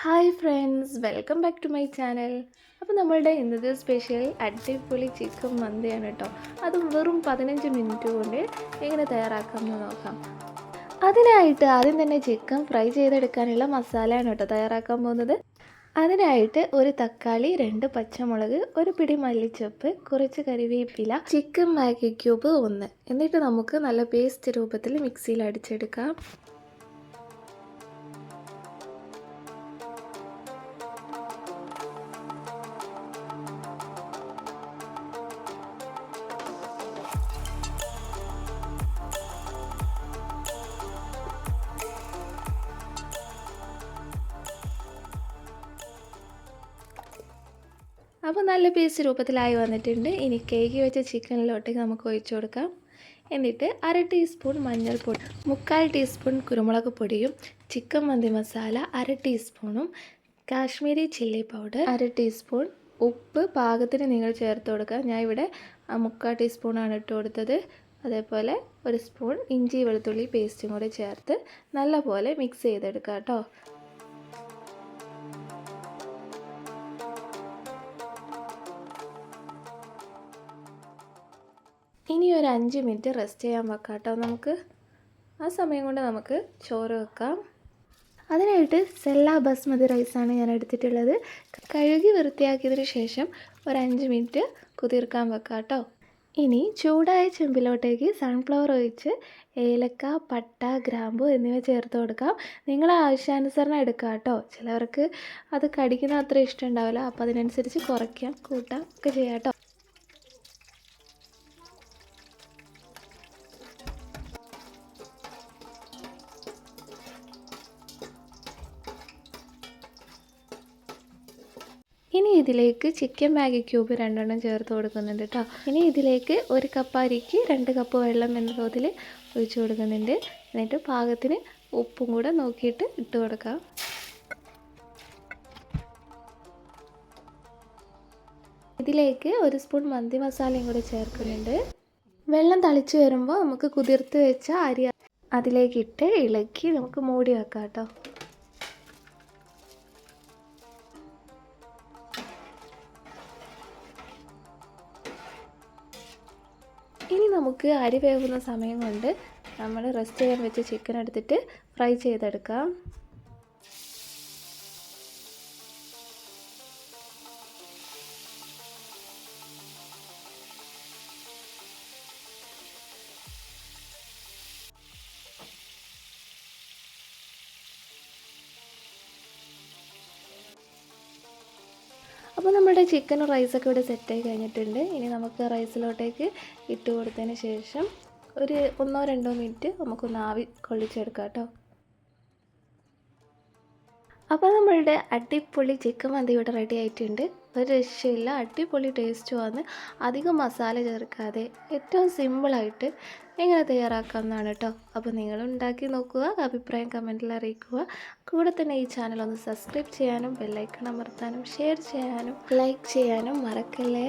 Hi friends, welcome back to my channel. അപ്പോൾ നമ്മളുടെ ഇന്നത്തെ സ്പെഷ്യൽ അടിപൊളി ചിക്കൻ മന്തിയാണ് കേട്ടോ. അതും വെറും 15 മിനിറ്റ് കൊണ്ട് എങ്ങനെ തയ്യാറാക്കാമെന്ന് നോക്കാം. അതിനായിട്ട് ആദ്യം തന്നെ ചിക്കൻ ഫ്രൈ ചെയ്തെടുക്കാനുള്ള മസാലയാണ് കേട്ടോ തയ്യാറാക്കാൻ പോകുന്നത്. അതിനായിട്ട് ഒരു തക്കാളി, 2 പച്ചമുളക്, ഒരു പിടി മല്ലിച്ചപ്പ്, കുറച്ച് കറിവേപ്പില, ചിക്കൻ മാഗി ക്യൂബ് 1. എന്നിട്ട് നമുക്ക് നല്ല പേസ്റ്റ് രൂപത്തിൽ മിക്സിയിൽ അടിച്ചെടുക്കാം. അപ്പോൾ നല്ല പേസ്റ്റ് രൂപത്തിലായി വന്നിട്ടുണ്ട്. ഇനി കേക്ക് വെച്ച ചിക്കനിലോട്ടേക്ക് നമുക്ക് ഒഴിച്ചു കൊടുക്കാം. എന്നിട്ട് 1/2 ടീസ്പൂൺ മഞ്ഞൾപ്പൊടി, 3/4 ടീസ്പൂൺ കുരുമുളക് പൊടിയും, ചിക്കൻ മന്തി മസാല 1/2 ടീസ്പൂണും, കാശ്മീരി ചില്ലി പൗഡർ 1/2 ടീസ്പൂൺ, ഉപ്പ് പാകത്തിന് നിങ്ങൾ ചേർത്ത് കൊടുക്കുക. ഞാൻ ഇവിടെ 3/4 ടീസ്പൂണാണ് ഇട്ട് കൊടുത്തത്. അതേപോലെ 1 സ്പൂൺ ഇഞ്ചി വെളുത്തുള്ളി പേസ്റ്റും കൂടി ചേർത്ത് നല്ലപോലെ മിക്സ് ചെയ്തെടുക്കുക കേട്ടോ. ഇനി ഒരു 5 മിനിറ്റ് റെസ്റ്റ് ചെയ്യാൻ വെക്കാം കേട്ടോ നമുക്ക്. ആ സമയം കൊണ്ട് നമുക്ക് ചോറ് വെക്കാം. അതിനായിട്ട് സെല്ല ബസ്മതി റൈസാണ് ഞാൻ എടുത്തിട്ടുള്ളത്. കഴുകി വൃത്തിയാക്കിയതിന് ശേഷം ഒരു 5 മിനിറ്റ് കുതിർക്കാൻ വെക്കാം കേട്ടോ. ഇനി ചൂടായ ചെമ്പിലോട്ടേക്ക് സൺഫ്ലവർ ഒഴിച്ച് ഏലക്ക, പട്ട, ഗ്രാമ്പു എന്നിവ ചേർത്ത് കൊടുക്കാം. നിങ്ങളെ ആവശ്യാനുസരണം എടുക്കുക കേട്ടോ. ചിലവർക്ക് അത് കടിക്കുന്ന അത്ര ഇഷ്ടം ഉണ്ടാവില്ല, അപ്പോൾ അതിനനുസരിച്ച് കുറയ്ക്കാം കൂട്ടാം ഒക്കെ ചെയ്യാം കേട്ടോ. ഇനി ഇതിലേക്ക് ചിക്കൻ മാഗി ക്യൂബ് 2 ചേർത്ത് കൊടുക്കുന്നുണ്ട് കേട്ടോ. ഇനി ഇതിലേക്ക് 1 കപ്പ് അരിക്ക് 2 കപ്പ് വെള്ളം എന്ന തോതിൽ ഒഴിച്ചു കൊടുക്കുന്നുണ്ട്. എന്നിട്ട് പാകത്തിന് ഉപ്പും കൂടെ നോക്കിയിട്ട് ഇട്ട് കൊടുക്കാം. ഇതിലേക്ക് 1 സ്പൂൺ മന്തി മസാലയും കൂടെ ചേർക്കുന്നുണ്ട്. വെള്ളം തളിച്ച് വരുമ്പോൾ നമുക്ക് കുതിർത്ത് വെച്ച അരി അതിലേക്കിട്ട് ഇളക്കി നമുക്ക് മൂടി വെക്കാം കേട്ടോ. ഇനി നമുക്ക് അരി വേവുന്ന സമയം കൊണ്ട് നമ്മൾ റെസ്റ്റ് ചെയ്യാൻ വെച്ച ചിക്കൻ എടുത്തിട്ട് ഫ്രൈ ചെയ്തെടുക്കാം. അപ്പോൾ നമ്മുടെ ചിക്കനും റൈസൊക്കെ ഇവിടെ സെറ്റായി കഴിഞ്ഞിട്ടുണ്ട്. ഇനി നമുക്ക് റൈസിലോട്ടേക്ക് ഇട്ട് കൊടുത്തതിന് ശേഷം ഒരു 1-2 മിനിറ്റ് നമുക്കൊന്ന് ആവി കൊള്ളിച്ചെടുക്കാം കേട്ടോ. അപ്പോൾ നമ്മളുടെ അടിപൊളി ചിക്കൻ മന്തി ഇവിടെ റെഡി ആയിട്ടുണ്ട്. ഒരു രക്ഷയില്ല, അടിപൊളി ടേസ്റ്റുമാണ്. അധികം മസാല ചേർക്കാതെ ഏറ്റവും സിമ്പിളായിട്ട് എങ്ങനെ തയ്യാറാക്കാമെന്നാണ് കേട്ടോ. അപ്പോൾ നിങ്ങളുണ്ടാക്കി നോക്കുക, അഭിപ്രായം കമൻറ്റിൽ അറിയിക്കുക. കൂടെ തന്നെ ഈ ചാനൽ ഒന്ന് സബ്സ്ക്രൈബ് ചെയ്യാനും ബെല്ലൈക്കൺ അമർത്താനും ഷെയർ ചെയ്യാനും ലൈക്ക് ചെയ്യാനും മറക്കല്ലേ.